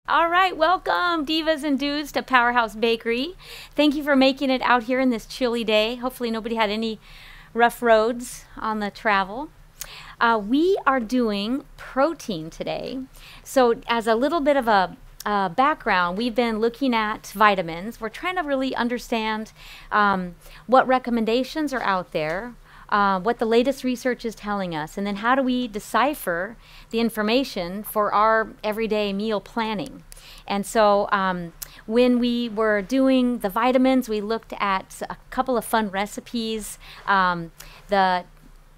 All right, welcome divas and dudes to Powerhouse Bakery. Thank you for making it out here in this chilly day. Hopefully nobody had any rough roads on the travel. We are doing protein today. So as a little bit of a background, we've been looking at vitamins. We're trying to really understand what recommendations are out there, what the latest research is telling us, and then how do we decipher the information for our everyday meal planning. And so when we were doing the vitamins, we looked at a couple of fun recipes.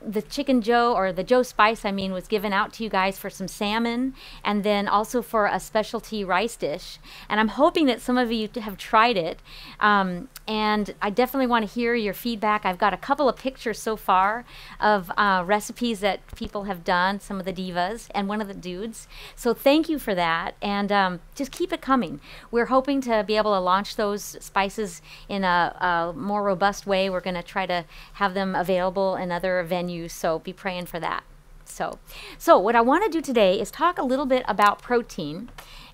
The Chicken Joe, or the Joe Spice, I mean, was given out to you guys for some salmon, and then also for a specialty rice dish. And I'm hoping that some of you have tried it. And I definitely want to hear your feedback. I've got a couple of pictures so far of recipes that people have done, some of the divas and one of the dudes. So thank you for that, and just keep it coming. We're hoping to be able to launch those spices in a more robust way. We're going to try to have them available in other venues, so be praying for that. So what I want to do today is talk a little bit about protein.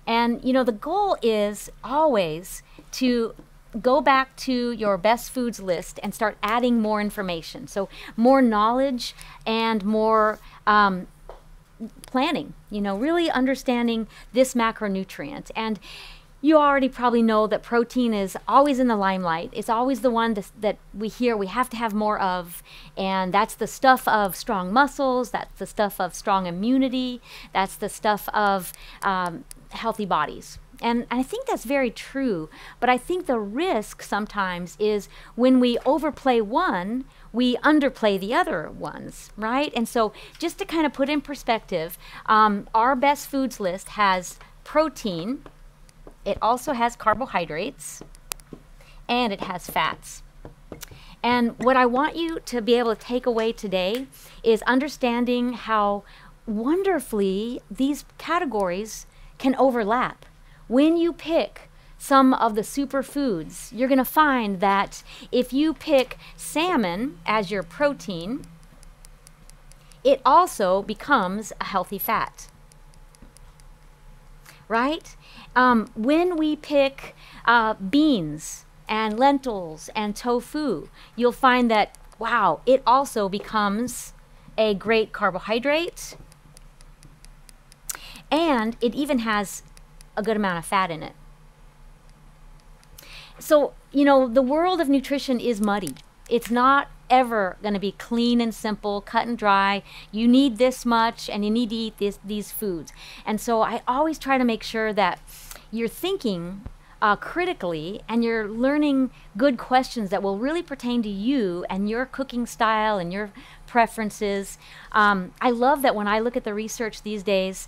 And you know, the goal is always to go back to your best foods list and start adding more information. So more knowledge and more planning, you know, really understanding this macronutrient. And you already probably know that protein is always in the limelight. It's always the one that we hear we have to have more of. And that's the stuff of strong muscles. That's the stuff of strong immunity. That's the stuff of healthy bodies. And I think that's very true. But I think the risk sometimes is when we overplay one, we underplay the other ones, right? And so just to kind of put in perspective, our best foods list has protein. It also has carbohydrates, and it has fats. And what I want you to be able to take away today is understanding how wonderfully these categories can overlap. When you pick some of the superfoods, you're going to find that if you pick salmon as your protein, it also becomes a healthy fat, right? When we pick beans and lentils and tofu, you'll find that, wow, it also becomes a great carbohydrate, and it even has a good amount of fat in it. So, you know, the world of nutrition is muddy. It's not ever going to be clean and simple, cut and dry. You need this much, and you need to eat these foods. And so I always try to make sure that you're thinking critically, and you're learning good questions that will really pertain to you and your cooking style and your preferences. I love that when I look at the research these days,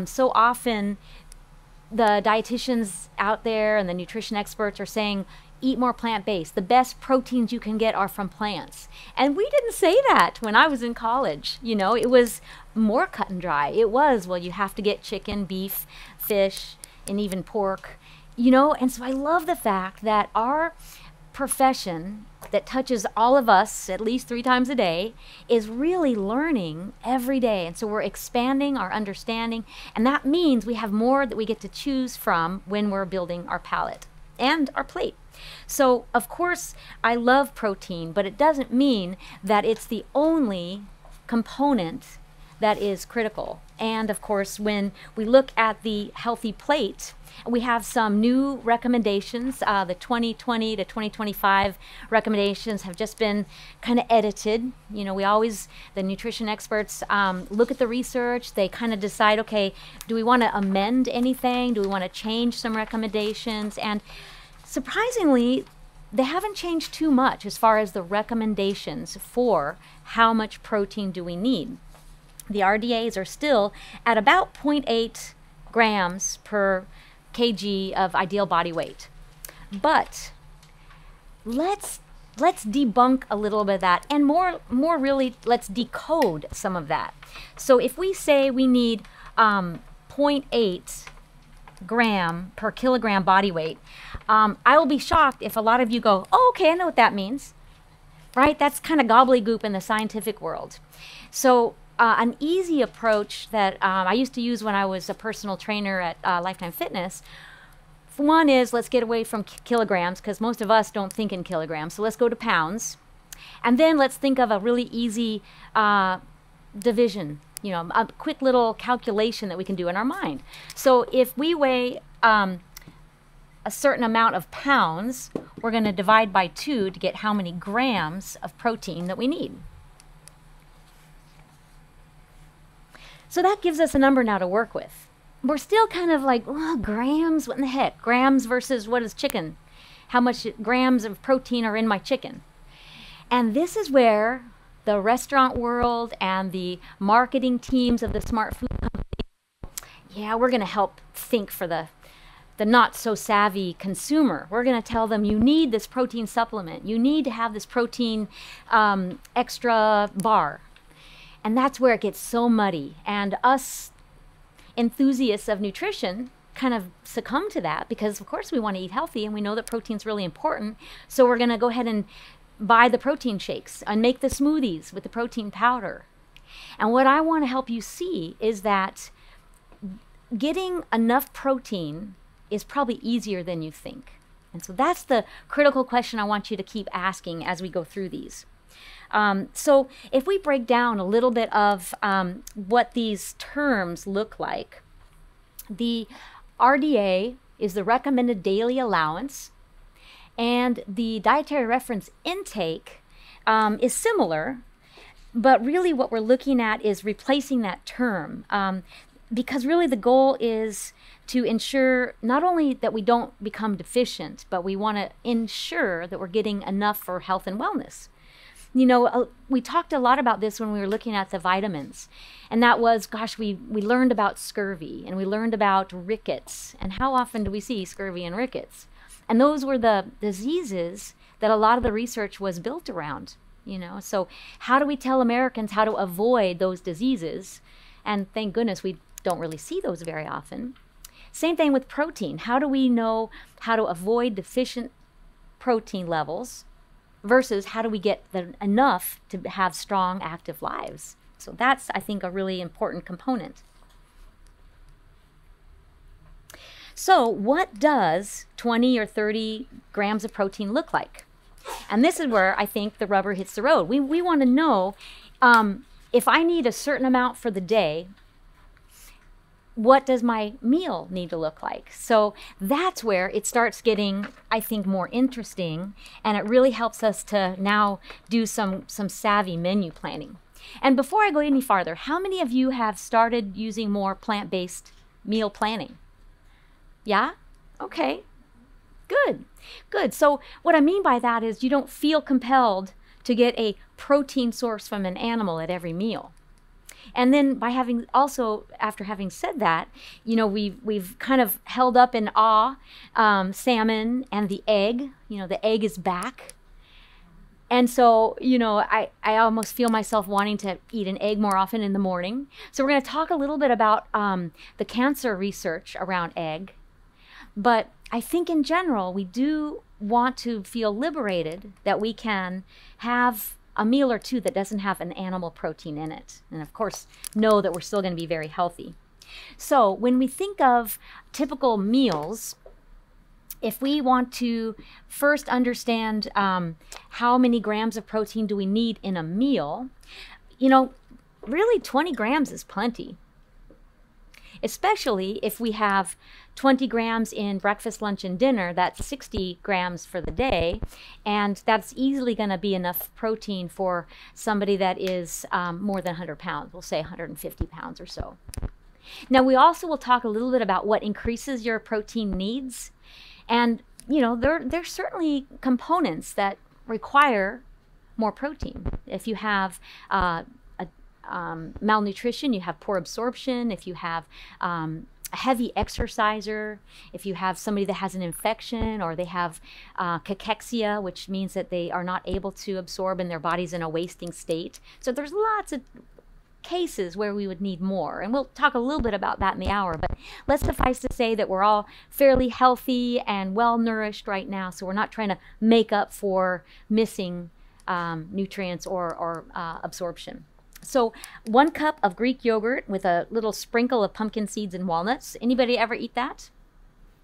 so often the dietitians out there and the nutrition experts are saying, eat more plant-based. The best proteins you can get are from plants. And we didn't say that when I was in college. You know, it was more cut and dry. It was, well, you have to get chicken, beef, fish, and even pork. You know, and so I love the fact that our profession that touches all of us at least 3 times a day is really learning every day. And so we're expanding our understanding, and that means we have more that we get to choose from when we're building our palate and our plate. So of course I love protein, but it doesn't mean that it's the only component that is critical. And of course, when we look at the healthy plate, we have some new recommendations. The 2020 to 2025 recommendations have just been kind of edited. You know, the nutrition experts look at the research, they kind of decide, okay, do we want to amend anything? Do we want to change some recommendations? And surprisingly, they haven't changed too much as far as the recommendations for how much protein do we need. The RDAs are still at about 0.8 grams per kg of ideal body weight. But let's debunk a little bit of that, and more really, let's decode some of that. So if we say we need 0.8 gram per kilogram body weight, I will be shocked if a lot of you go, oh, okay, I know what that means. right? That's kind of gobbledygook in the scientific world. So an easy approach that I used to use when I was a personal trainer at Lifetime Fitness, one is let's get away from kilograms, because most of us don't think in kilograms. So let's go to pounds. And then let's think of a really easy division, you know, a quick little calculation that we can do in our mind. So if we weigh a certain amount of pounds, we're going to divide by 2 to get how many grams of protein that we need. So that gives us a number now to work with. We're still kind of like, oh, grams, what in the heck? Grams versus what is chicken? How much grams of protein are in my chicken? And this is where the restaurant world and the marketing teams of the smart food company, yeah, we're going to help think for the not so savvy consumer. We're going to tell them you need this protein supplement. You need to have this protein extra bar. And that's where it gets so muddy. And us enthusiasts of nutrition kind of succumb to that because, of course, we want to eat healthy and we know that protein's really important. So we're going to go ahead and buy the protein shakes and make the smoothies with the protein powder. And what I want to help you see is that getting enough protein is probably easier than you think. And so that's the critical question I want you to keep asking as we go through these. So if we break down a little bit of what these terms look like, the RDA is the recommended daily allowance, and the dietary reference intake is similar, but really what we're looking at is replacing that term because really the goal is to ensure not only that we don't become deficient, but we want to ensure that we're getting enough for health and wellness. You know, we talked a lot about this when we were looking at the vitamins, and that was, gosh, we learned about scurvy and we learned about rickets, and how often do we see scurvy and rickets? And those were the diseases that a lot of the research was built around, you know. So how do we tell Americans how to avoid those diseases? And thank goodness we don't really see those very often. Same thing with protein. How do we know how to avoid deficient protein levels versus how do we get enough to have strong, active lives? So that's, I think, a really important component. So what does 20 or 30 grams of protein look like? And this is where I think the rubber hits the road. We want to know if I need a certain amount for the day, what does my meal need to look like? So that's where it starts getting, I think, more interesting, and it really helps us to now do some savvy menu planning. And before I go any farther, how many of you have started using more plant-based meal planning? Yeah? Okay. Good. Good. So what I mean by that is you don't feel compelled to get a protein source from an animal at every meal. And then by having also, after having said that, you know, we've kind of held up in awe salmon and the egg. You know, the egg is back. And so, you know, I almost feel myself wanting to eat an egg more often in the morning. So we're going to talk a little bit about the cancer research around egg. But I think in general, we do want to feel liberated that we can have a meal or two that doesn't have an animal protein in it. And of course, know that we're still going to be very healthy. So when we think of typical meals, if we want to first understand how many grams of protein do we need in a meal, you know, really 20 grams is plenty. Especially if we have 20 grams in breakfast, lunch, and dinner, that's 60 grams for the day. And that's easily going to be enough protein for somebody that is more than 100 pounds. We'll say 150 pounds or so. Now, we also will talk a little bit about what increases your protein needs. And, you know, there's certainly components that require more protein. If you have malnutrition, you have poor absorption, if you have a heavy exerciser, if you have somebody that has an infection, or they have cachexia, which means that they are not able to absorb and their body's in a wasting state. So there's lots of cases where we would need more, and we'll talk a little bit about that in the hour, but let's suffice to say that we're all fairly healthy and well nourished right now, so we're not trying to make up for missing nutrients or absorption. So 1 cup of Greek yogurt with a little sprinkle of pumpkin seeds and walnuts. Anybody ever eat that?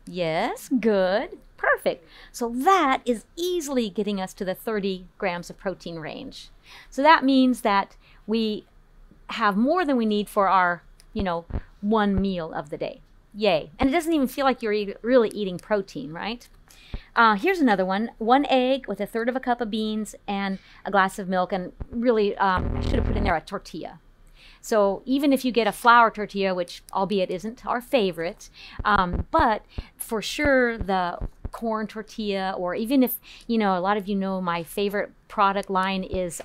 Yes, good, perfect. So that is easily getting us to the 30 grams of protein range. So that means that we have more than we need for our, one meal of the day. Yay. And it doesn't even feel like you're really eating protein, right? Here's another one. 1 egg with 1/3 of a cup of beans and a glass of milk. And really, I should have put in there a tortilla. So even if you get a flour tortilla, which albeit isn't our favorite, but for sure the corn tortilla, or even if, a lot of you know my favorite product line is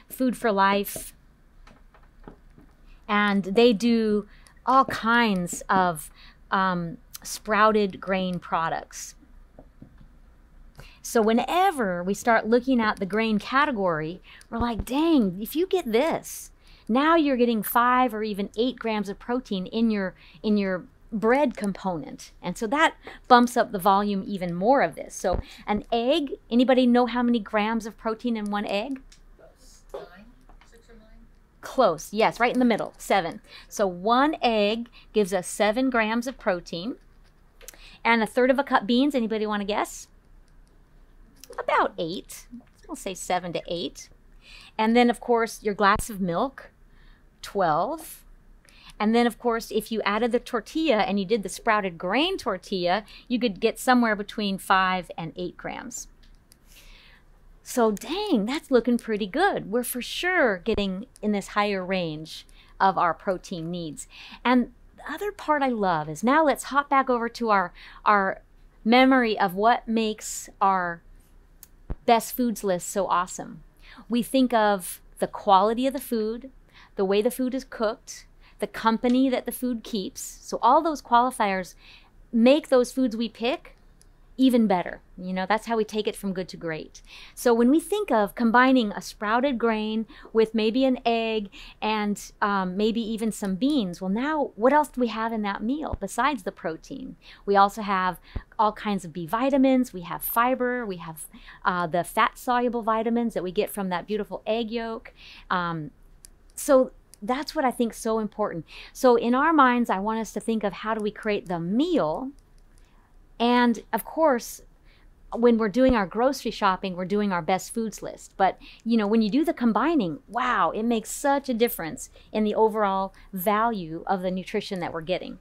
Food for Life. And they do all kinds of sprouted grain products. So whenever we start looking at the grain category, we're like, dang, if you get this, now you're getting 5 or even 8 grams of protein in your bread component. And so that bumps up the volume even more of this. So an egg, anybody know how many grams of protein in 1 egg? 9, 6 or 9? Close, yes, right in the middle, 7. So 1 egg gives us 7 grams of protein. And 1/3 of a cup beans, anybody want to guess? About 8. We'll say 7 to 8. And then, of course, your glass of milk, 12. And then, of course, if you added the tortilla and you did the sprouted grain tortilla, you could get somewhere between 5 and 8 grams. So, dang, that's looking pretty good. We're for sure getting in this higher range of our protein needs. And the other part I love is, now let's hop back over to our memory of what makes our best foods list so awesome. We think of the quality of the food, the way the food is cooked, the company that the food keeps. So all those qualifiers make those foods we pick even better. That's how we take it from good to great. So when we think of combining a sprouted grain with maybe an egg and maybe even some beans, well, now what else do we have in that meal besides the protein? We also have all kinds of B vitamins. We have fiber. We have the fat-soluble vitamins that we get from that beautiful egg yolk. So that's what I think is so important. So in our minds, I want us to think of how do we create the meal. And of course, when we're doing our grocery shopping, we're doing our best foods list. But, when you do the combining, wow, it makes such a difference in the overall value of the nutrition that we're getting.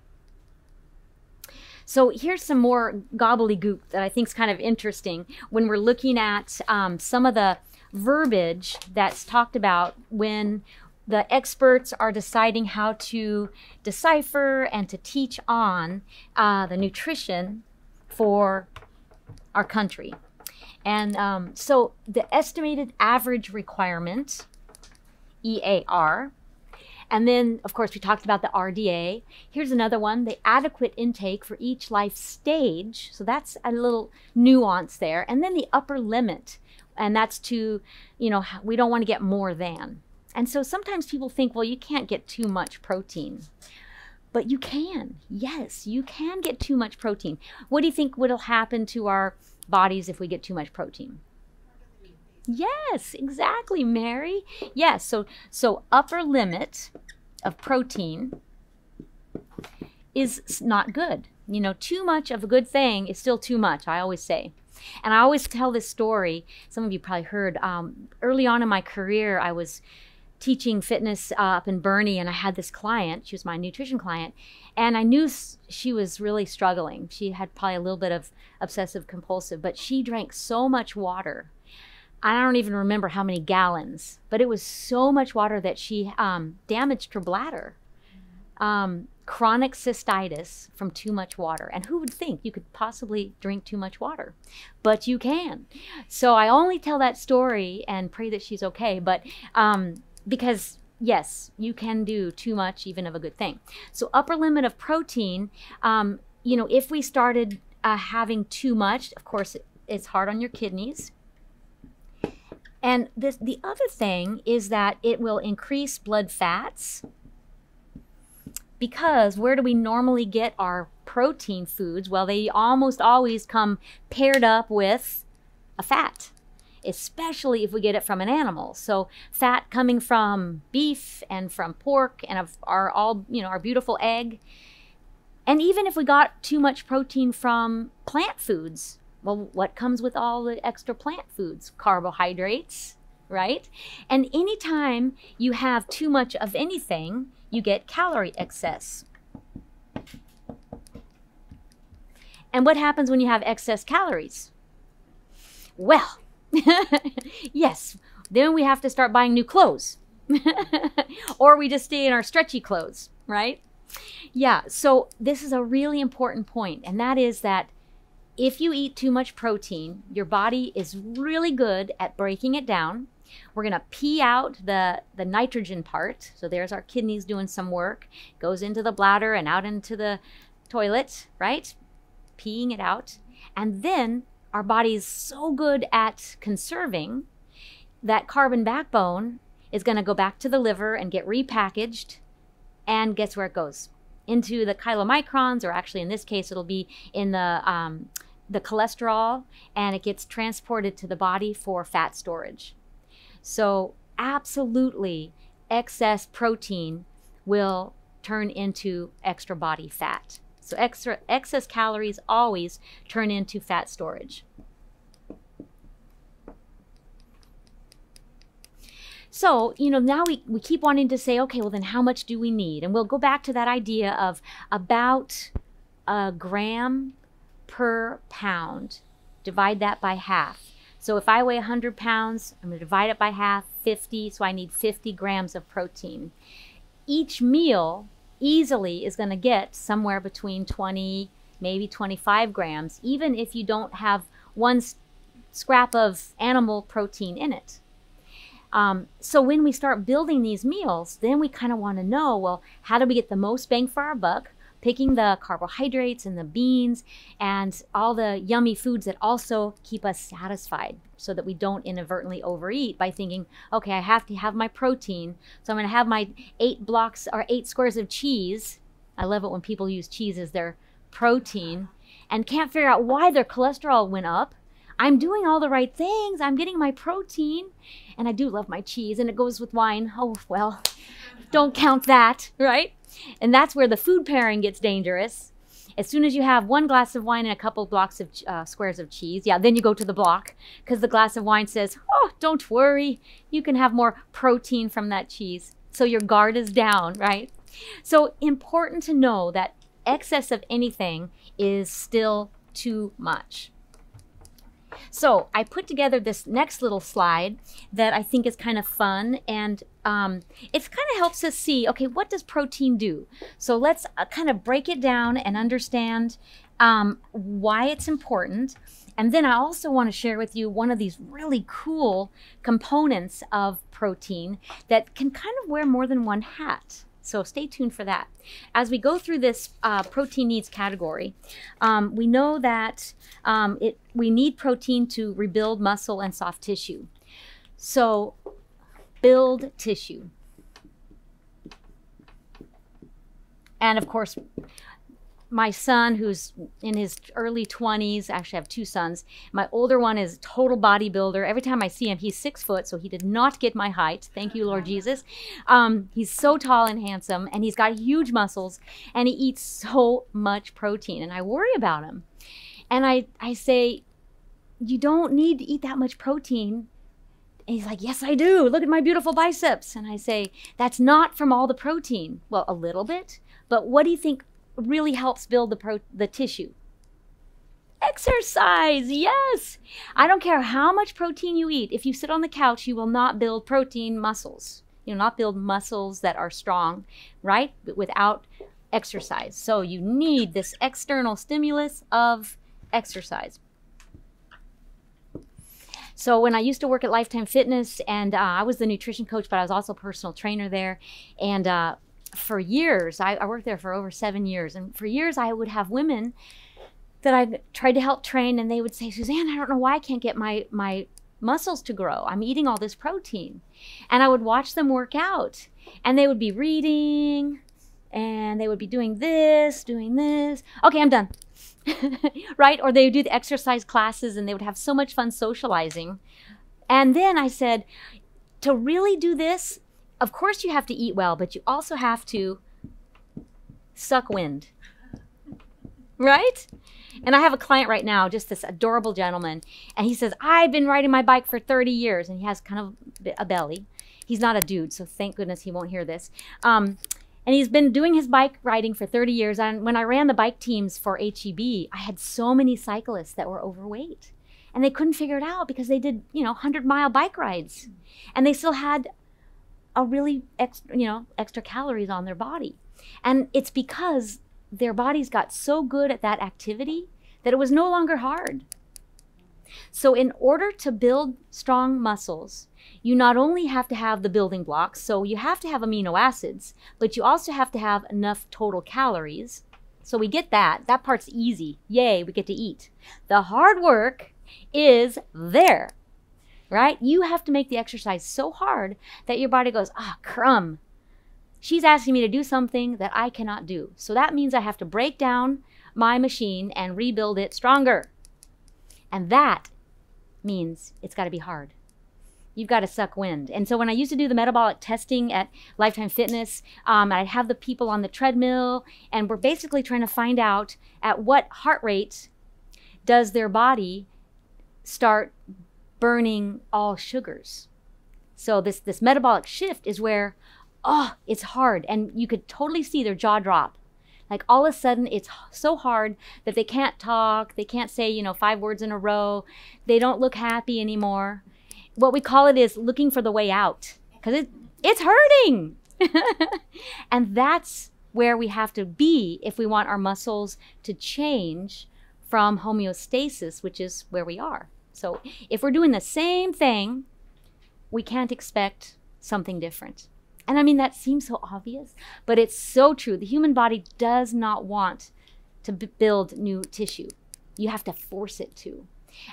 So here's some more gobbledygook that I think is kind of interesting when we're looking at some of the verbiage that's talked about when the experts are deciding how to decipher and to teach on the nutrition for our country. And so the estimated average requirement, EAR, and then of course we talked about the RDA. Here's another one, the adequate intake for each life stage. So that's a little nuance there. And then the upper limit, and that's to, we don't want to get more than. And so sometimes people think, well, you can't get too much protein. But you can. Yes, you can get too much protein. What do you think will happen to our bodies if we get too much protein? Yes, exactly, Mary. Yes, so upper limit of protein is not good. Too much of a good thing is still too much, I always say. And I always tell this story. Some of you probably heard. Early on in my career, I was teaching fitness up in Bernie, and I had this client. She was my nutrition client, and I knew she was really struggling. She had probably a little bit of obsessive compulsive, but she drank so much water. I don't even remember how many gallons, but it was so much water that she damaged her bladder. Chronic cystitis from too much water. And who would think you could possibly drink too much water? But you can. So I only tell that story and pray that she's okay, but because yes, you can do too much even of a good thing. So upper limit of protein, if we started having too much, of course, it's hard on your kidneys. And the other thing is that it will increase blood fats, because where do we normally get our protein foods? Well, they almost always come paired up with a fat. especially if we get it from an animal. So fat coming from beef and from pork and of our beautiful egg. And even if we got too much protein from plant foods, well, what comes with all the extra plant foods? Carbohydrates, right? And anytime you have too much of anything, you get calorie excess. And what happens when you have excess calories? Well, yes, then we have to start buying new clothes. Or we just stay in our stretchy clothes, right? Yeah, so this is a really important point, and that is that if you eat too much protein, your body is really good at breaking it down. We're going to pee out the nitrogen part. So there's our kidneys doing some work. Goes into the bladder and out into the toilet, right? Peeing it out. And then our body is so good at conserving that carbon backbone is going to go back to the liver and get repackaged. And guess where it goes? Into the chylomicrons, or actually in this case, it'll be in the cholesterol, and it gets transported to the body for fat storage. So absolutely, excess protein will turn into extra body fat. So excess calories always turn into fat storage. So, now we keep wanting to say, okay, well then how much do we need? And we'll go back to that idea of about a gram per pound. Divide that by half. So if I weigh 100 pounds, I'm going to divide it by half, 50, so I need 50 grams of protein. Each meal easily is going to get somewhere between 20, maybe 25 grams, even if you don't have one scrap of animal protein in it. So when we start building these meals, then we kind of want to know, well, how do we get the most bang for our buck? Picking the carbohydrates and the beans and all the yummy foods that also keep us satisfied so that we don't inadvertently overeat by thinking, okay, I have to have my protein, so I'm going to have my 8 blocks or 8 squares of cheese. I love it when people use cheese as their protein and can't figure out why their cholesterol went up. I'm doing all the right things. I'm getting my protein. And I do love my cheese, and it goes with wine. Oh, well, don't count that, right? And that's where the food pairing gets dangerous. As soon as you have 1 glass of wine and a couple blocks of squares of cheese, yeah, then you go to the block because the glass of wine says, oh, don't worry. You can have more protein from that cheese. So your guard is down, right? So important to know that excess of anything is still too much. So I put together this next little slide that I think is kind of fun, and it kind of helps us see, okay, what does protein do? So let's kind of break it down and understand why it's important. And then I also want to share with you one of these really cool components of protein that can kind of wear more than one hat. So stay tuned for that. As we go through this protein needs category, we know that we need protein to rebuild muscle and soft tissue. So build tissue. And of course, my son, who's in his early 20s, actually I have 2 sons. My older one is a total bodybuilder. Every time I see him, he's 6 foot, so he did not get my height. Thank you, Lord Jesus. He's so tall and handsome, and he's got huge muscles, and he eats so much protein, and I worry about him. And I say, you don't need to eat that much protein. And he's like, yes, I do. Look at my beautiful biceps. And I say, that's not from all the protein. Well, a little bit, but what do you think really helps build the tissue? Exercise, yes. I don't care how much protein you eat. If you sit on the couch, you will not build protein muscles. You will not build muscles that are strong, right? But without exercise. So you need this external stimulus of exercise. So when I used to work at Lifetime Fitness, and I was the nutrition coach, but I was also a personal trainer there. And for years, I worked there for over 7 years. And for years, I would have women that I tried to help train, and they would say, Suzanne, I don't know why I can't get my muscles to grow. I'm eating all this protein. And I would watch them work out, and they would be reading, and they would be doing this. Okay, I'm done. Right? Or they would do the exercise classes, and they would have so much fun socializing. And then I said, to really do this, of course you have to eat well, but you also have to suck wind, right? And I have a client right now, just this adorable gentleman, and he says, I've been riding my bike for 30 years, and he has kind of a belly. He's not a dude, so thank goodness he won't hear this. And he's been doing his bike riding for 30 years, and when I ran the bike teams for HEB, I had so many cyclists that were overweight, and they couldn't figure it out because they did, 100-mile bike rides, and they still had a really extra calories on their body. And it's because their bodies got so good at that activity that it was no longer hard. So in order to build strong muscles, you not only have to have the building blocks, so you have to have amino acids, but you also have to have enough total calories. So we get that. That part's easy. Yay, we get to eat. The hard work is there, right? You have to make the exercise so hard that your body goes, crumb. She's asking me to do something that I cannot do. So that means I have to break down my machine and rebuild it stronger. And that means it's got to be hard. You've got to suck wind. And so when I used to do the metabolic testing at Lifetime Fitness, I'd have the people on the treadmill, and we're basically trying to find out at what heart rate does their body start burning all sugars. So this metabolic shift is where, it's hard. And you could totally see their jaw drop. Like all of a sudden, it's so hard that they can't talk. They can't say, 5 words in a row. They don't look happy anymore. What we call it is looking for the way out, because it's hurting. And that's where we have to be if we want our muscles to change from homeostasis, which is where we are. So if we're doing the same thing, we can't expect something different. And I mean, that seems so obvious, but it's so true. The human body does not want to build new tissue. You have to force it to.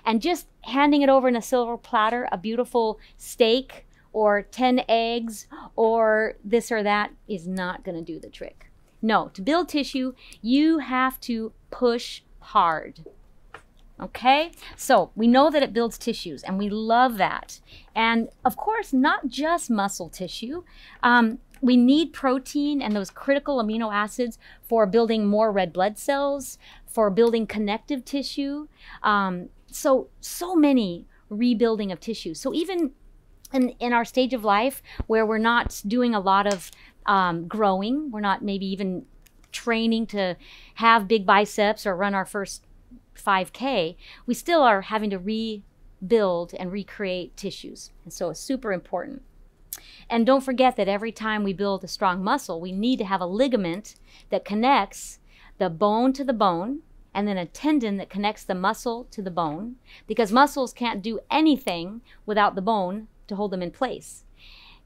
And just handing it over in a silver platter, a beautiful steak or 10 eggs or this or that is not going to do the trick. No, to build tissue, you have to push hard. Okay, so we know that it builds tissues, and we love that. And of course, not just muscle tissue. We need protein and those critical amino acids for building more red blood cells, for building connective tissue. So many rebuilding of tissue. So even in our stage of life where we're not doing a lot of growing, we're not maybe even training to have big biceps or run our first 5K, we still are having to rebuild and recreate tissues. And so it's super important. And don't forget that every time we build a strong muscle, we need to have a ligament that connects the bone to the bone, and then a tendon that connects the muscle to the bone, because muscles can't do anything without the bone to hold them in place.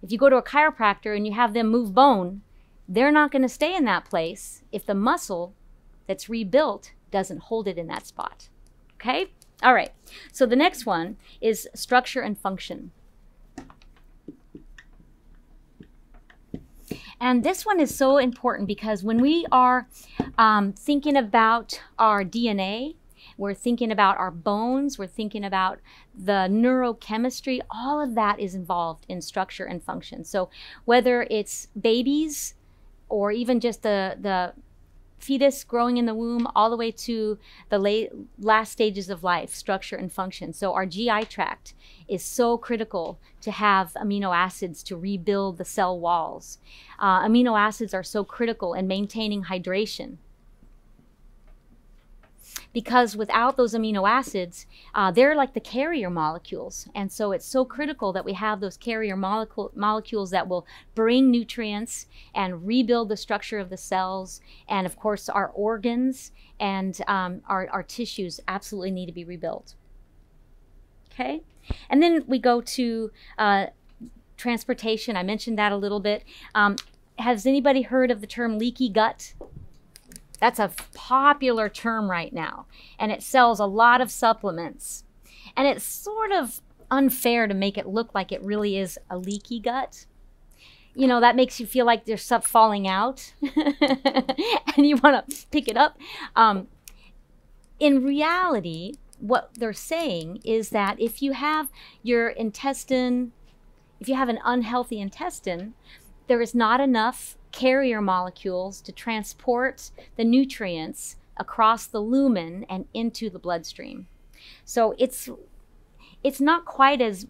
If you go to a chiropractor and you have them move bone, they're not going to stay in that place if the muscle that's rebuilt doesn't hold it in that spot. Okay? All right. So the next one is structure and function. And this one is so important because when we are thinking about our DNA, we're thinking about our bones, we're thinking about the neurochemistry, all of that is involved in structure and function. So whether it's babies or even just the fetus growing in the womb all the way to the last stages of life, structure and function. So our GI tract is so critical to have amino acids to rebuild the cell walls. Amino acids are so critical in maintaining hydration, because without those amino acids, they're like the carrier molecules. And so it's so critical that we have those carrier molecules that will bring nutrients and rebuild the structure of the cells. And of course, our organs and our tissues absolutely need to be rebuilt. Okay? And then we go to transportation. I mentioned that a little bit. Has anybody heard of the term leaky gut? That's a popular term right now, and it sells a lot of supplements. And it's sort of unfair to make it look like it really is a leaky gut. You know, that makes you feel like there's stuff falling out and you want to pick it up. In reality, what they're saying is that if you have your intestine, if you have an unhealthy intestine, there is not enough carrier molecules to transport the nutrients across the lumen and into the bloodstream. So it's not quite as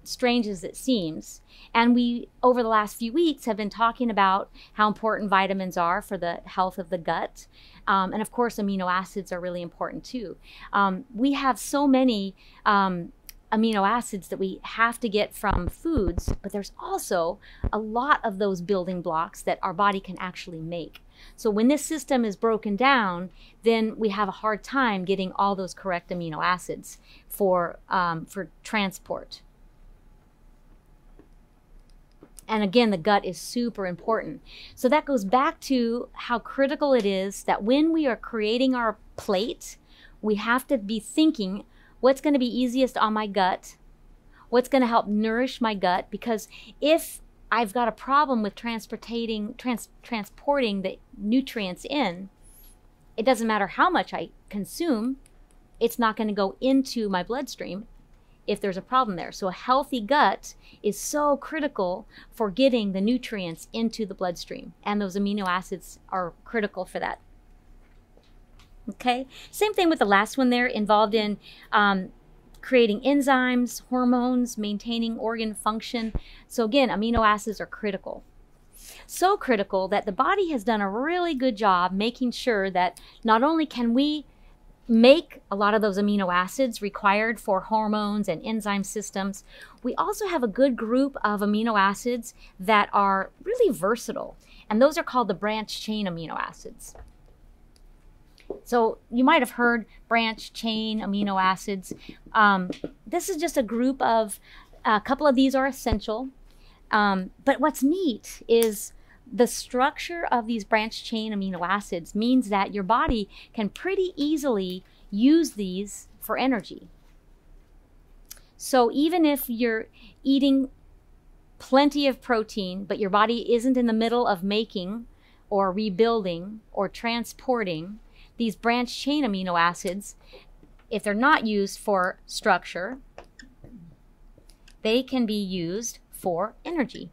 strange as it seems. And we, over the last few weeks, have been talking about how important vitamins are for the health of the gut. And of course, amino acids are really important too. We have so many amino acids that we have to get from foods, but there's also a lot of those building blocks that our body can actually make. So when this system is broken down, then we have a hard time getting all those correct amino acids for transport. And again, the gut is super important. So that goes back to how critical it is that when we are creating our plate, we have to be thinking, what's going to be easiest on my gut? What's going to help nourish my gut? Because if I've got a problem with transporting the nutrients in, it doesn't matter how much I consume, it's not going to go into my bloodstream if there's a problem there. So a healthy gut is so critical for getting the nutrients into the bloodstream, and those amino acids are critical for that. Okay, same thing with the last one there, involved in creating enzymes, hormones, maintaining organ function. So again, amino acids are critical. So critical that the body has done a really good job making sure that not only can we make a lot of those amino acids required for hormones and enzyme systems, we also have a good group of amino acids that are really versatile. And those are called the branched chain amino acids. So you might have heard branched chain amino acids. This is just a group of, a couple of these are essential. But what's neat is the structure of these branched chain amino acids means that your body can pretty easily use these for energy. So even if you're eating plenty of protein, but your body isn't in the middle of making or rebuilding or transporting these branched chain amino acids, if they're not used for structure, they can be used for energy.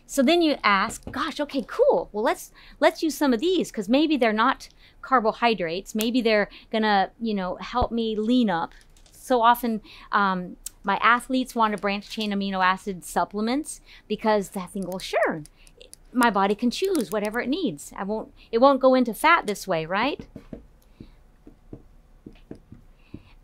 So then you ask, gosh, okay, cool. Well, let's use some of these, because maybe they're not carbohydrates. Maybe they're gonna, help me lean up. So often, my athletes want a branched chain amino acid supplements because they think, well, sure, my body can choose whatever it needs. It won't go into fat this way, right?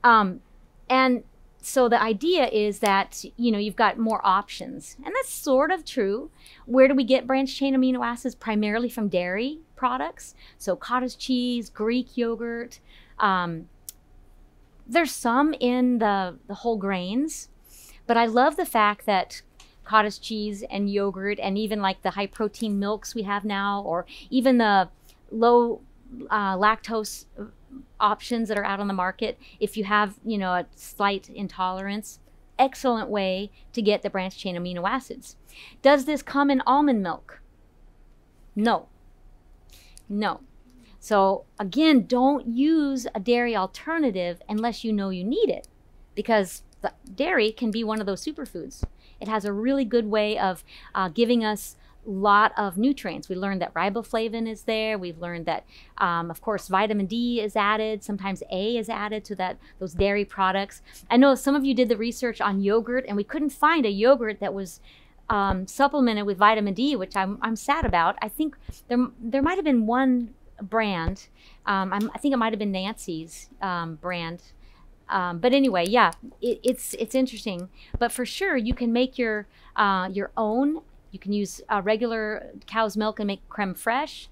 And so the idea is that, you've got more options. And that's sort of true. Where do we get branched chain amino acids? Primarily from dairy products. So cottage cheese, Greek yogurt. There's some in the whole grains. But I love the fact that cottage cheese and yogurt, and even like the high protein milks we have now, or even the low lactose options that are out on the market, if you have, a slight intolerance, excellent way to get the branched chain amino acids. Does this come in almond milk? No. No. So again, don't use a dairy alternative unless you know you need it, because the dairy can be one of those superfoods. It has a really good way of giving us a lot of nutrients. We learned that riboflavin is there. We've learned that, of course, vitamin D is added. Sometimes A is added to those dairy products. I know some of you did the research on yogurt, and we couldn't find a yogurt that was supplemented with vitamin D, which I'm sad about. I think there might have been one brand. I think it might have been Nancy's brand. But anyway, yeah, it's interesting. But for sure, you can make your own. You can use regular cow's milk and make creme fraiche,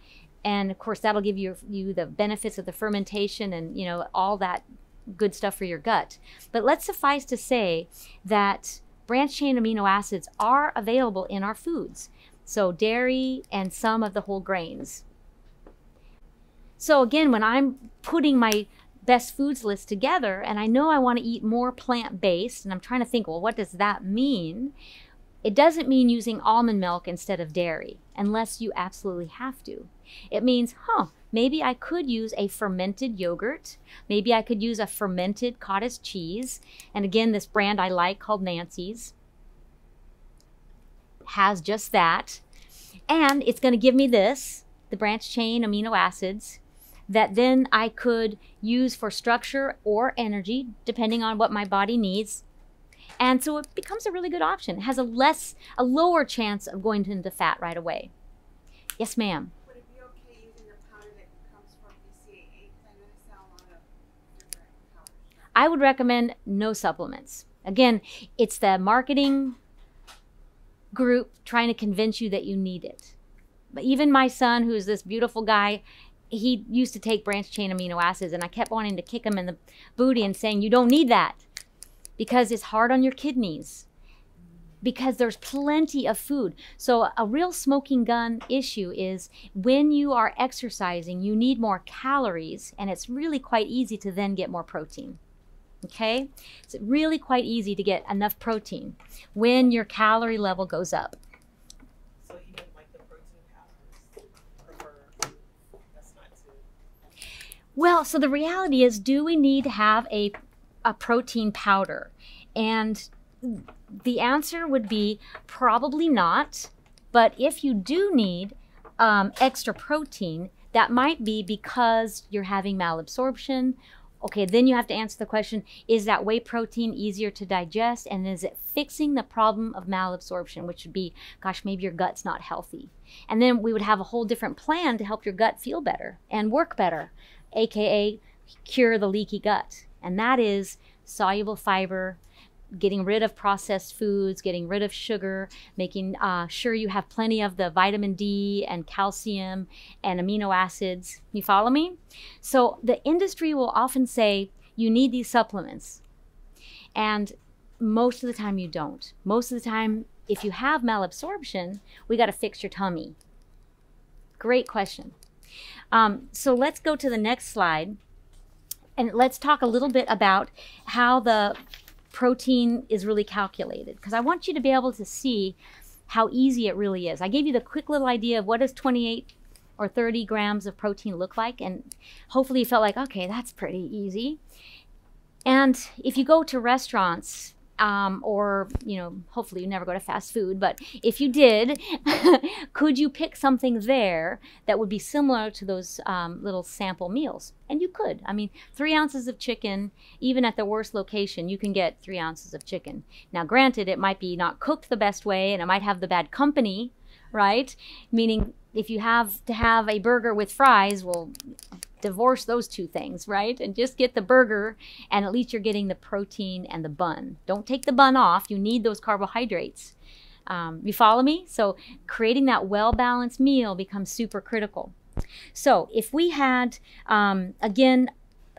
and of course that'll give you the benefits of the fermentation and all that good stuff for your gut. But let's suffice to say that branched chain amino acids are available in our foods, so dairy and some of the whole grains. So again, when I'm putting my best foods list together, and I know I want to eat more plant-based, and I'm trying to think, well, what does that mean? It doesn't mean using almond milk instead of dairy, unless you absolutely have to. It means, maybe I could use a fermented yogurt. Maybe I could use a fermented cottage cheese. And again, this brand I like called Nancy's has just that. And it's going to give me this, the branched chain amino acids, that then I could use for structure or energy, depending on what my body needs. And so it becomes a really good option. It has a lower chance of going into fat right away. Yes, ma'am. Would it be okay using the powder that comes from BCAA? Because I know they sell a lot of different powders. I would recommend no supplements. Again, it's the marketing group trying to convince you that you need it. But even my son, who's this beautiful guy, he used to take branched chain amino acids, and I kept wanting to kick him in the booty and saying, you don't need that, because it's hard on your kidneys, because there's plenty of food. So a real smoking gun issue is when you are exercising, you need more calories, and it's really quite easy to then get more protein. Okay? It's really quite easy to get enough protein when your calorie level goes up. So even like the protein powders, that's not too. Well, so the reality is, do we need to have a protein powder? And the answer would be probably not. But if you do need extra protein, that might be because you're having malabsorption. Okay, then you have to answer the question, is that whey protein easier to digest? And is it fixing the problem of malabsorption, which would be, gosh, maybe your gut's not healthy. And then we would have a whole different plan to help your gut feel better and work better, AKA cure the leaky gut. And that is soluble fiber, getting rid of processed foods, getting rid of sugar, making sure you have plenty of the vitamin D and calcium and amino acids. You follow me? So the industry will often say, you need these supplements. And most of the time you don't. Most of the time, if you have malabsorption, we got to fix your tummy. Great question. So let's go to the next slide. And let's talk a little bit about how the protein is really calculated, because I want you to be able to see how easy it really is. I gave you the quick little idea of what does 28 or 30 grams of protein look like, and hopefully you felt like, okay, that's pretty easy. And if you go to restaurants, or, you know, hopefully you never go to fast food, but if you did, could you pick something there that would be similar to those little sample meals? And you could. I mean, 3 ounces of chicken, even at the worst location, you can get 3 ounces of chicken. Now, granted, it might be not cooked the best way, and it might have the bad company, right? Meaning, if you have to have a burger with fries, well, divorce those two things, right? And just get the burger, and at least you're getting the protein and the bun. Don't take the bun off. You need those carbohydrates. You follow me? So creating that well-balanced meal becomes super critical. So if we had, again,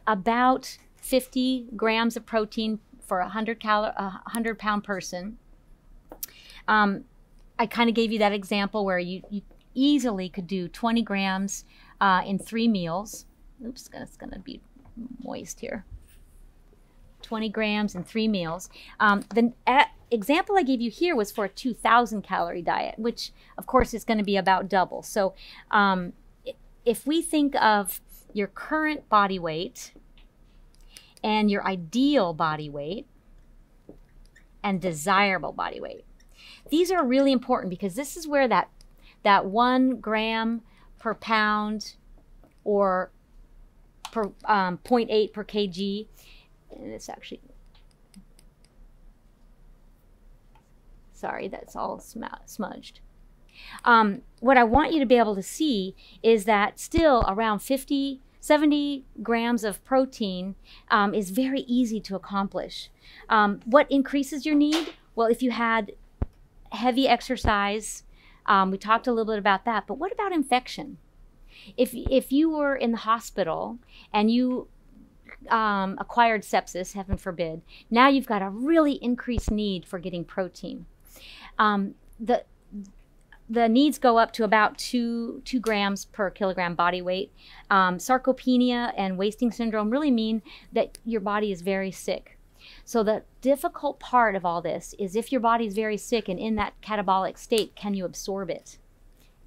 about 50 grams of protein for a 100-pound person, I kind of gave you that example where you easily could do 20 grams in 3 meals. Oops, it's going to be moist here. 20 grams in 3 meals. The example I gave you here was for a 2,000 calorie diet, which of course is going to be about double. So if we think of your current body weight and your ideal body weight and desirable body weight, these are really important, because this is where that 1 gram per pound or per 0.8 per kg, and it's actually, sorry, that's all smudged. What I want you to be able to see is that still around 70 grams of protein is very easy to accomplish. What increases your need? Well, if you had heavy exercise, we talked a little bit about that, but what about infection? If you were in the hospital and you acquired sepsis, heaven forbid, now you've got a really increased need for getting protein. The needs go up to about 2 grams per kilogram body weight. Sarcopenia and wasting syndrome really mean that your body is very sick. So the difficult part of all this is if your body's very sick and in that catabolic state, can you absorb it?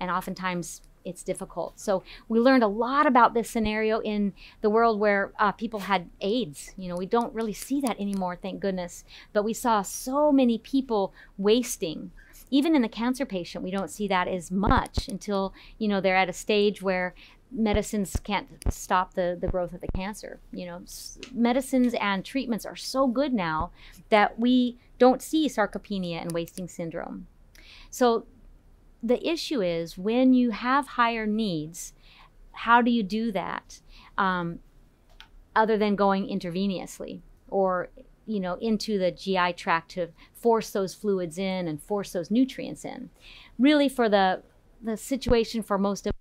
And oftentimes it's difficult. So we learned a lot about this scenario in the world where people had AIDS. You know, we don't really see that anymore, thank goodness. But we saw so many people wasting. Even in the cancer patient, we don't see that as much until, you know, they're at a stage where medicines can't stop the growth of the cancer. You know, medicines and treatments are so good now that we don't see sarcopenia and wasting syndrome. So the issue is when you have higher needs, how do you do that other than going intravenously or, you know, into the GI tract to force those fluids in and force those nutrients in? Really, for the situation for most of,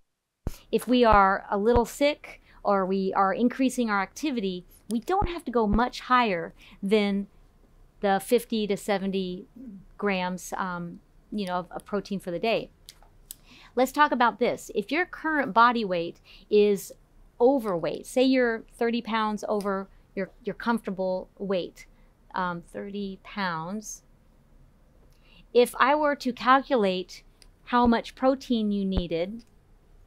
if we are a little sick or we are increasing our activity, we don't have to go much higher than the 50 to 70 grams you know, of protein for the day. Let's talk about this. If your current body weight is overweight, say you're 30 pounds over your comfortable weight, 30 pounds. If I were to calculate how much protein you needed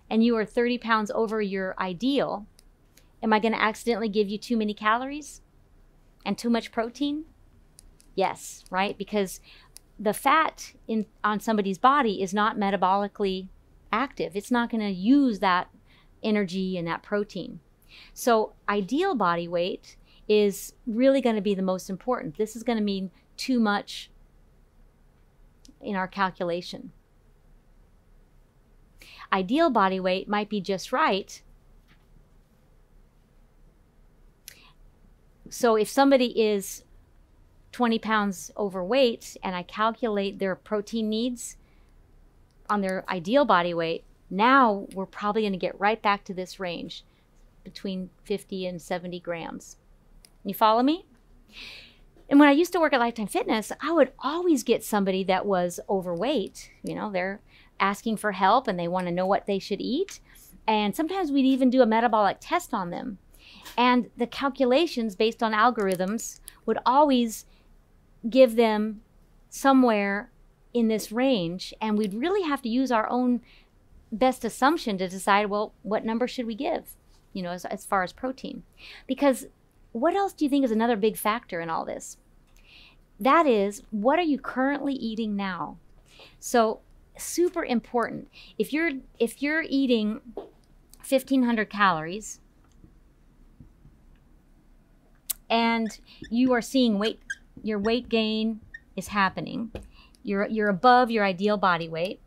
and you are 30 pounds over your ideal, am I going to accidentally give you too many calories and too much protein? Yes, right? Because the fat on somebody's body is not metabolically active. It's not going to use that energy and that protein. So ideal body weight is really going to be the most important. This is going to mean too much in our calculation. Ideal body weight might be just right. So if somebody is 20 pounds overweight and I calculate their protein needs on their ideal body weight, now we're probably going to get right back to this range between 50 and 70 grams. You follow me? And when I used to work at Lifetime Fitness, I would always get somebody that was overweight. You know, they're asking for help and they want to know what they should eat. And sometimes we'd even do a metabolic test on them. And the calculations based on algorithms would always give them somewhere in this range, and we'd really have to use our own best assumption to decide, well, what number should we give, you know, as far as protein. Because what else do you think is another big factor in all this? That is, what are you currently eating now? So super important. If you're eating 1,500 calories and you are seeing your weight gain is happening, you're above your ideal body weight,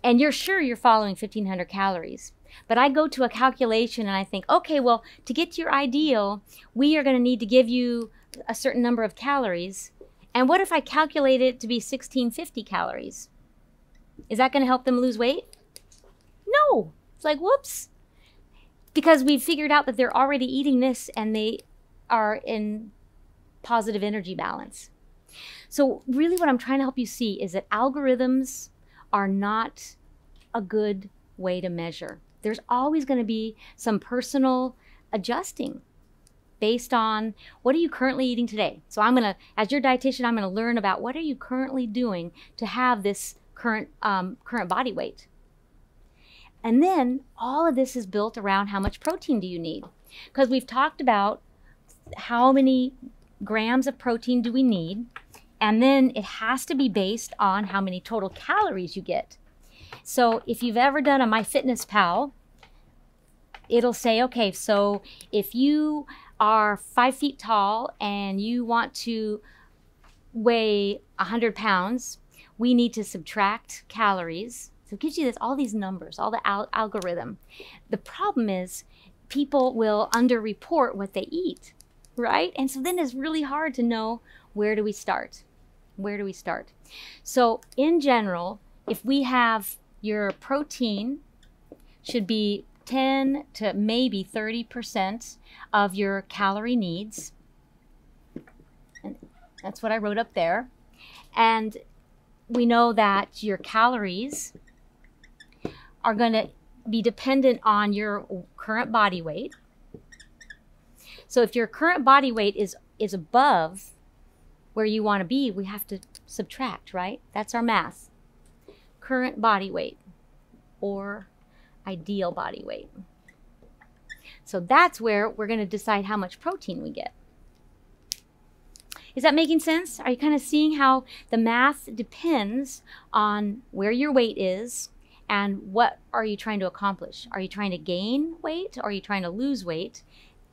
and you're sure you're following 1,500 calories. But I go to a calculation and I think, okay, well, to get to your ideal, we are going to need to give you a certain number of calories. And what if I calculate it to be 1,650 calories? Is that going to help them lose weight? No. It's like, whoops. Because we've figured out that they're already eating this and they are in positive energy balance. So really what I'm trying to help you see is that algorithms are not a good way to measure. There's always going to be some personal adjusting based on what are you currently eating today. So I'm going to, as your dietitian, I'm going to learn about what are you currently doing to have this current body weight. And then all of this is built around how much protein do you need? Because we've talked about how many grams of protein do we need, and then it has to be based on how many total calories you get. So if you've ever done a MyFitnessPal, it'll say, okay, so if you are 5 feet tall and you want to weigh 100 pounds, we need to subtract calories. So it gives you all these numbers, all the algorithm. The problem is people will underreport what they eat, right? And so then it's really hard to know, where do we start? Where do we start? So in general, if we have your protein should be 10 to maybe 30% of your calorie needs. And that's what I wrote up there. And we know that your calories are going to be dependent on your current body weight. So if your current body weight is above where you want to be, we have to subtract, right? That's our math. Current body weight or ideal body weight. So that's where we're going to decide how much protein we get. Is that making sense? Are you kind of seeing how the math depends on where your weight is and what are you trying to accomplish? Are you trying to gain weight or are you trying to lose weight?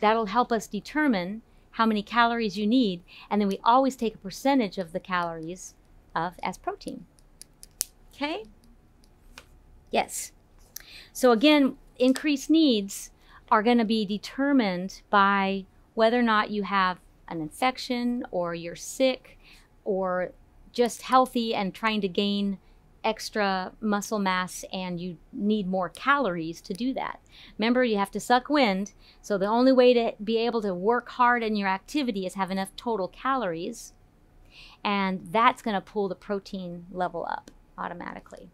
That'll help us determine how many calories you need, and then we always take a percentage of the calories as protein. Okay? Yes. So again, increased needs are going to be determined by whether or not you have an infection or you're sick or just healthy and trying to gain extra muscle mass and you need more calories to do that. Remember, you have to suck wind, so the only way to be able to work hard in your activity is have enough total calories, and that's going to pull the protein level up automatically.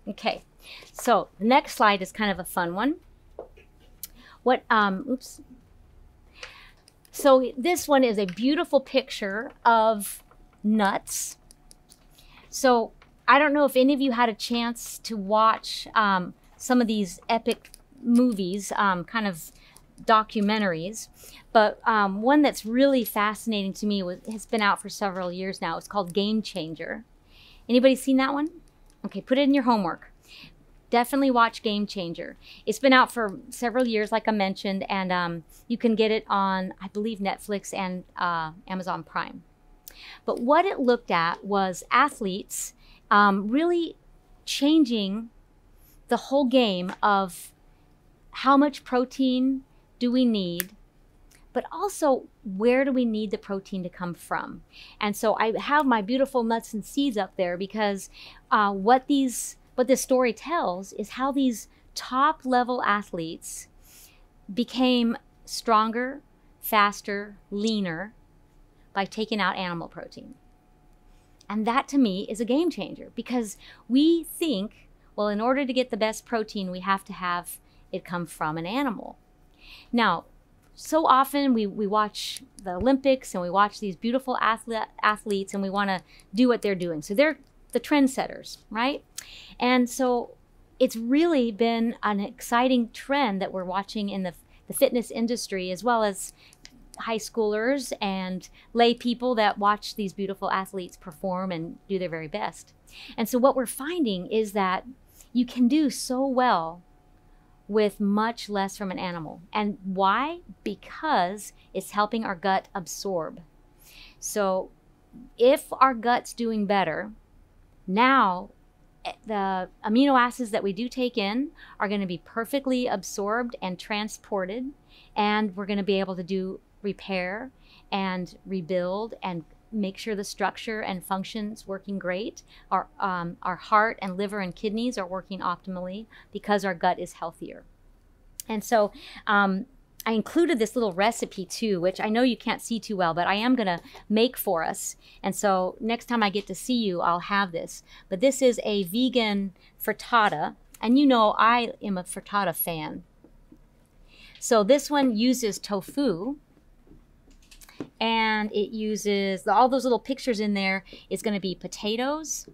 Okay, so the next slide is kind of a fun one. So this one is a beautiful picture of nuts. So I don't know if any of you had a chance to watch some of these epic movies, kind of documentaries, but one that's really fascinating to me has been out for several years now. It's called Game Changer. Anybody seen that one? Okay, put it in your homework. Definitely watch Game Changer. It's been out for several years, like I mentioned, and you can get it on, I believe, Netflix and Amazon Prime. But what it looked at was athletes really changing the whole game of how much protein do we need, but also where do we need the protein to come from. And so I have my beautiful nuts and seeds up there because what this story tells is how these top level athletes became stronger, faster, leaner by taking out animal protein. And that to me is a game changer because we think, well, in order to get the best protein, we have to have it come from an animal. Now, so often we watch the Olympics and we watch these beautiful athletes and we want to do what they're doing. So they're the trendsetters, right? And so it's really been an exciting trend that we're watching in the fitness industry, as well as high schoolers and lay people that watch these beautiful athletes perform and do their very best. And so what we're finding is that you can do so well with much less from an animal. And why? Because it's helping our gut absorb. So if our gut's doing better, now the amino acids that we do take in are going to be perfectly absorbed and transported, and we're going to be able to do repair and rebuild and make sure the structure and functions working great. Our heart and liver and kidneys are working optimally because our gut is healthier. And so I included this little recipe too, which I know you can't see too well, but I am gonna make for us. And so next time I get to see you, I'll have this. But this is a vegan frittata, and you know I am a frittata fan. So this one uses tofu, and it uses, all those little pictures in there is gonna be potatoes,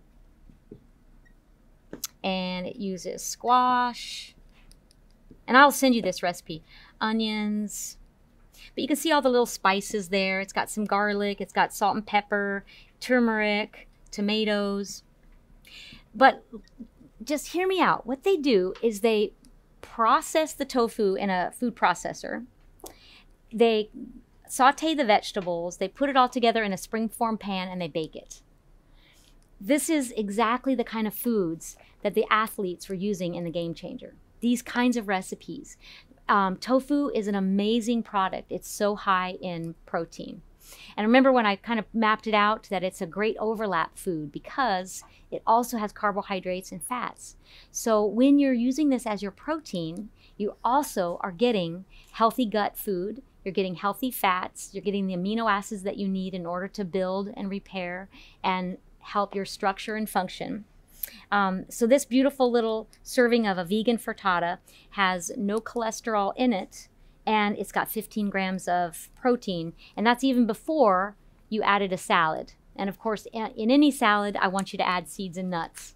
and it uses squash, and I'll send you this recipe. Onions, but you can see all the little spices there. It's got some garlic, it's got salt and pepper, turmeric, tomatoes. But just hear me out. What they do is they process the tofu in a food processor. They saute the vegetables, they put it all together in a springform pan, and they bake it. This is exactly the kind of foods that the athletes were using in the Game Changer. These kinds of recipes. Tofu is an amazing product. It's so high in protein. And remember when I kind of mapped it out that it's a great overlap food because it also has carbohydrates and fats. So when you're using this as your protein, you also are getting healthy gut food, you're getting healthy fats, you're getting the amino acids that you need in order to build and repair and help your structure and function. So this beautiful little serving of a vegan frittata has no cholesterol in it. and it's got 15 grams of protein, and that's even before you added a salad. And of course, in any salad, I want you to add seeds and nuts.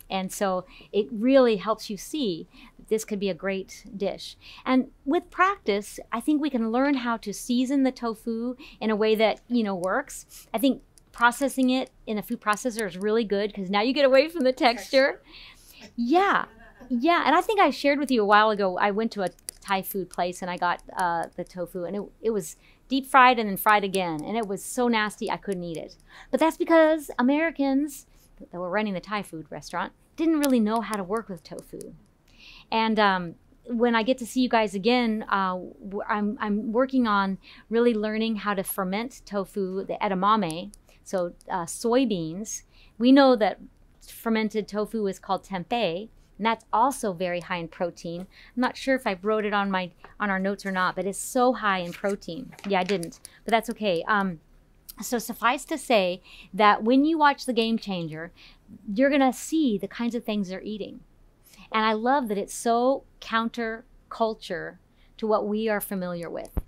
And so it really helps you see that this could be a great dish. And with practice, I think we can learn how to season the tofu in a way that, works. I think processing it in a food processor is really good because now you get away from the texture. Yeah. Yeah. And I think I shared with you a while ago, I went to a Thai food place and I got the tofu, and it was deep fried and then fried again. And it was so nasty I couldn't eat it. But that's because Americans that were running the Thai food restaurant didn't really know how to work with tofu. And when I get to see you guys again, I'm working on really learning how to ferment tofu, the edamame, so soybeans. We know that fermented tofu is called tempeh, and that's also very high in protein. I'm not sure if I wrote it on our notes or not, but it's so high in protein. Yeah, I didn't, but that's okay. So suffice to say that when you watch The Game Changer, you're going to see the kinds of things they're eating. And I love that it's so counterculture to what we are familiar with.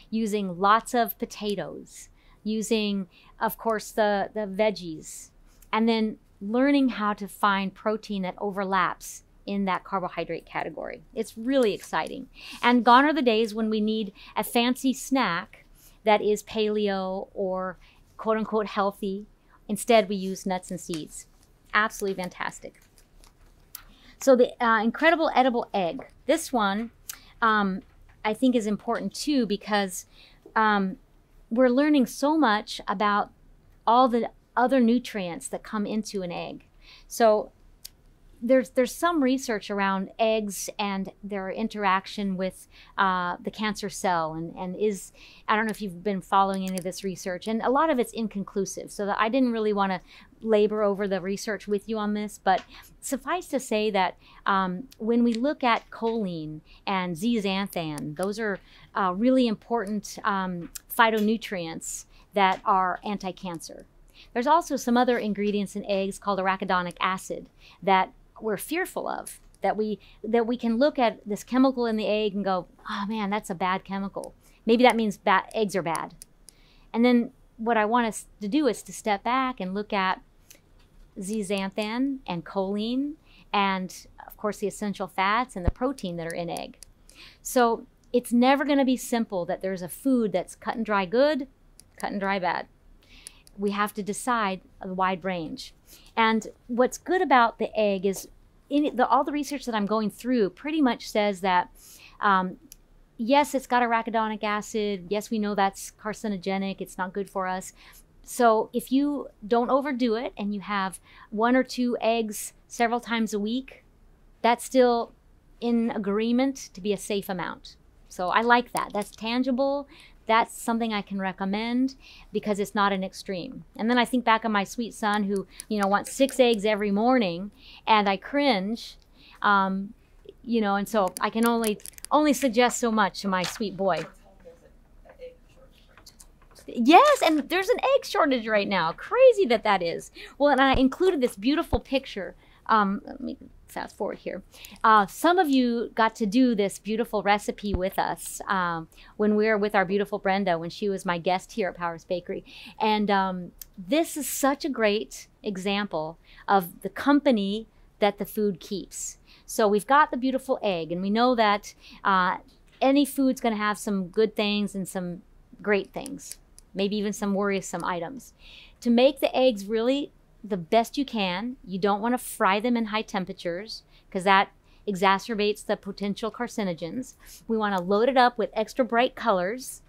Using lots of potatoes, using, of course, the veggies, and then learning how to find protein that overlaps in that carbohydrate category. It's really exciting. And gone are the days when we need a fancy snack that is paleo or quote unquote healthy. Instead, we use nuts and seeds. Absolutely fantastic. So the incredible edible egg. This one I think is important too because we're learning so much about all the other nutrients that come into an egg. So there's some research around eggs and their interaction with the cancer cell, and I don't know if you've been following any of this research, and a lot of it's inconclusive, so that I didn't really want to labor over the research with you on this, but suffice to say that when we look at choline and zeaxanthin, those are really important phytonutrients that are anti-cancer. There's also some other ingredients in eggs called arachidonic acid that we're fearful of, that we can look at this chemical in the egg and go, oh man, that's a bad chemical. Maybe that means eggs are bad. And then what I want us to do is to step back and look at zeaxanthin and choline and of course the essential fats and the protein that are in egg. So it's never going to be simple that there's a food that's cut and dry good, cut and dry bad. We have to decide a wide range. And what's good about the egg is all the research that I'm going through pretty much says that yes, it's got arachidonic acid. Yes, we know that's carcinogenic. It's not good for us. So if you don't overdo it and you have 1 or 2 eggs several times a week, that's still in agreement to be a safe amount. So I like that. That's tangible. That's something I can recommend because it's not an extreme. And then I think back on my sweet son who, wants 6 eggs every morning, and I cringe, and so I can only suggest so much to my sweet boy. Yes, and there's an egg shortage right now. Crazy that is. Well, and I included this beautiful picture. Let me fast forward here. Some of you got to do this beautiful recipe with us when we were with our beautiful Brenda, when she was my guest here at Powers Bakery. And this is such a great example of the company that the food keeps. So we've got the beautiful egg, and we know that any food's going to have some good things and some great things, maybe even some worrisome items. To make the eggs really the best you can, you don't want to fry them in high temperatures because that exacerbates the potential carcinogens. We want to load it up with extra bright colors.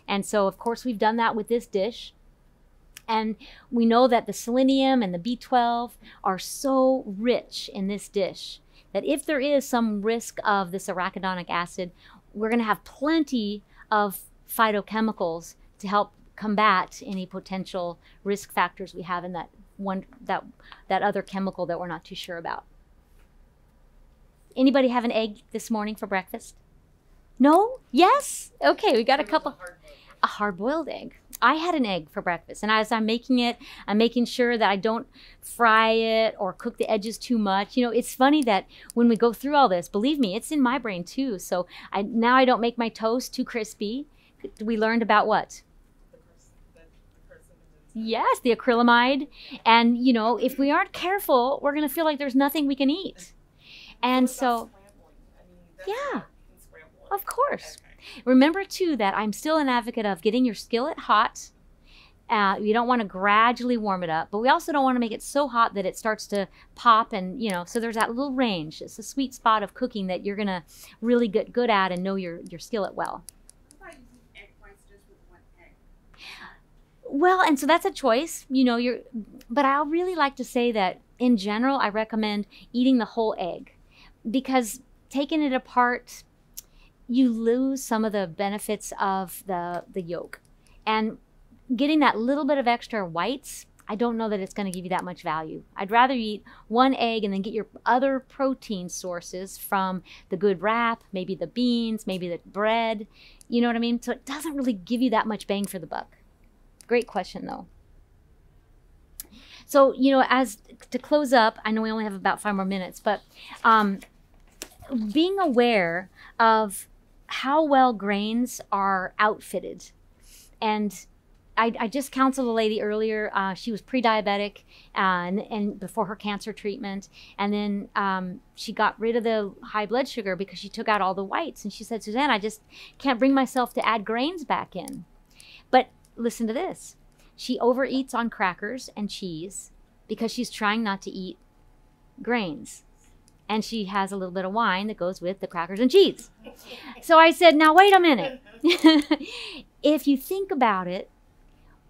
And so, of course, we've done that with this dish. And we know that the selenium and the B12 are so rich in this dish that if there is some risk of this arachidonic acid, we're going to have plenty of phytochemicals to help combat any potential risk factors we have in that other chemical that we're not too sure about. Anybody have an egg this morning for breakfast? No? Yes? Okay, we got a couple. A hard-boiled egg. I had an egg for breakfast, and as I'm making it, I'm making sure that I don't fry it or cook the edges too much. You know, it's funny that when we go through all this, believe me, it's in my brain too. So now I don't make my toast too crispy. We learned about what? Yes, the acrylamide. And, you know, if we aren't careful, we're going to feel like there's nothing we can eat. And so, yeah, of course. Remember, too, that I'm still an advocate of getting your skillet hot. You don't want to gradually warm it up, but we also don't want to make it so hot that it starts to pop and, you know, so there's that little range. It's a sweet spot of cooking that you're going to really get good at and know your skillet well. What about using egg whites just with one egg? Well, and so that's a choice, you know, but I really like to say that in general, I recommend eating the whole egg because taking it apart, you lose some of the benefits of the yolk. And getting that little bit of extra whites, I don't know that it's going to give you that much value. I'd rather eat one egg and then get your other protein sources from the good wrap, maybe the beans, maybe the bread. You know what I mean? So it doesn't really give you that much bang for the buck. Great question, though. So, you know, as to close up, I know we only have about 5 more minutes, but being aware of how well grains are outfitted. And I just counseled a lady earlier. She was pre-diabetic and before her cancer treatment. And then she got rid of the high blood sugar because she took out all the whites. And she said, Suzanne, I just can't bring myself to add grains back in. But listen to this. She overeats on crackers and cheese because she's trying not to eat grains. And she has a little bit of wine that goes with the crackers and cheese. So I said, now wait a minute. If you think about it,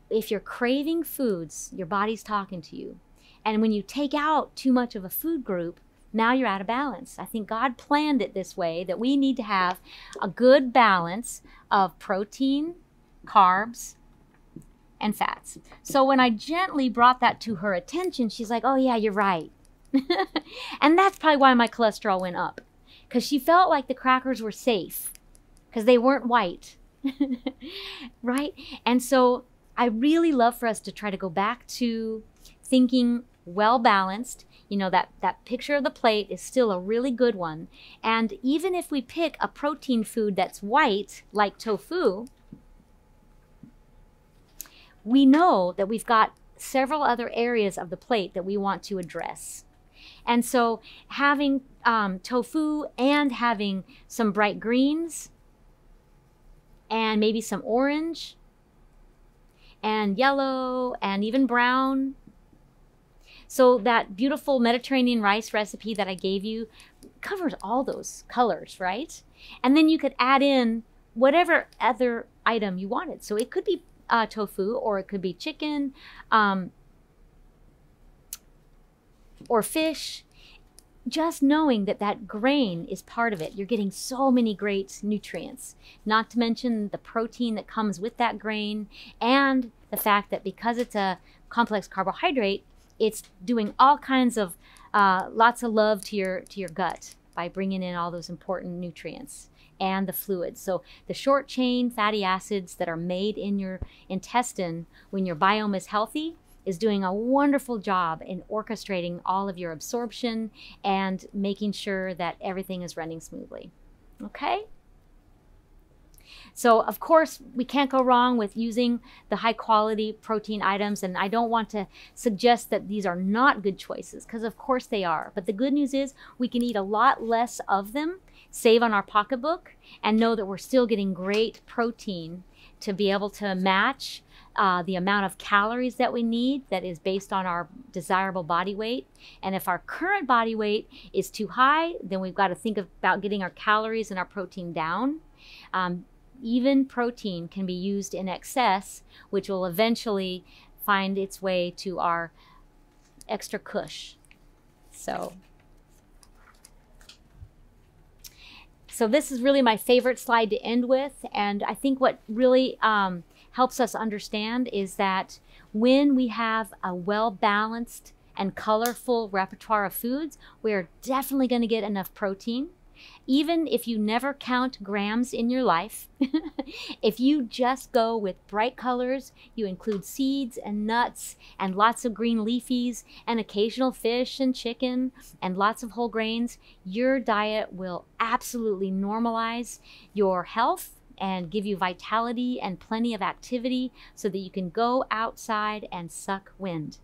if you're craving foods, your body's talking to you. And when you take out too much of a food group, now you're out of balance. I think God planned it this way, that we need to have a good balance of protein, carbs, and fats. So when I gently brought that to her attention, she's like, oh yeah, you're right. And that's probably why my cholesterol went up, because she felt like the crackers were safe because they weren't white. Right? And so I really love for us to try to go back to thinking well balanced. You know, that picture of the plate is still a really good one. And even if we pick a protein food that's white, like tofu, we know that we've got several other areas of the plate that we want to address. And so having tofu and having some bright greens and maybe some orange and yellow and even brown. So that beautiful Mediterranean rice recipe that I gave you covers all those colors, right? And then you could add in whatever other item you wanted. So it could be tofu, or it could be chicken, or fish. Just knowing that that grain is part of it. You're getting so many great nutrients, not to mention the protein that comes with that grain, and the fact that because it's a complex carbohydrate, it's doing all kinds of lots of love to your gut by bringing in all those important nutrients and the fluids. So the short chain fatty acids that are made in your intestine when your biome is healthy is doing a wonderful job in orchestrating all of your absorption and making sure that everything is running smoothly. Okay? So of course, we can't go wrong with using the high quality protein items, and I don't want to suggest that these are not good choices, because of course they are. But the good news is we can eat a lot less of them, save on our pocketbook, and know that we're still getting great protein to be able to match the amount of calories that we need that is based on our desirable body weight. And if our current body weight is too high, then we've got to think about getting our calories and our protein down. Even protein can be used in excess, which will eventually find its way to our extra cush. So this is really my favorite slide to end with. And I think what really helps us understand is that when we have a well-balanced and colorful repertoire of foods, we are definitely going to get enough protein. Even if you never count grams in your life, if you just go with bright colors, you include seeds and nuts and lots of green leafies and occasional fish and chicken and lots of whole grains, your diet will absolutely normalize your health and give you vitality and plenty of activity so that you can go outside and suck wind.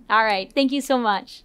All right, thank you so much.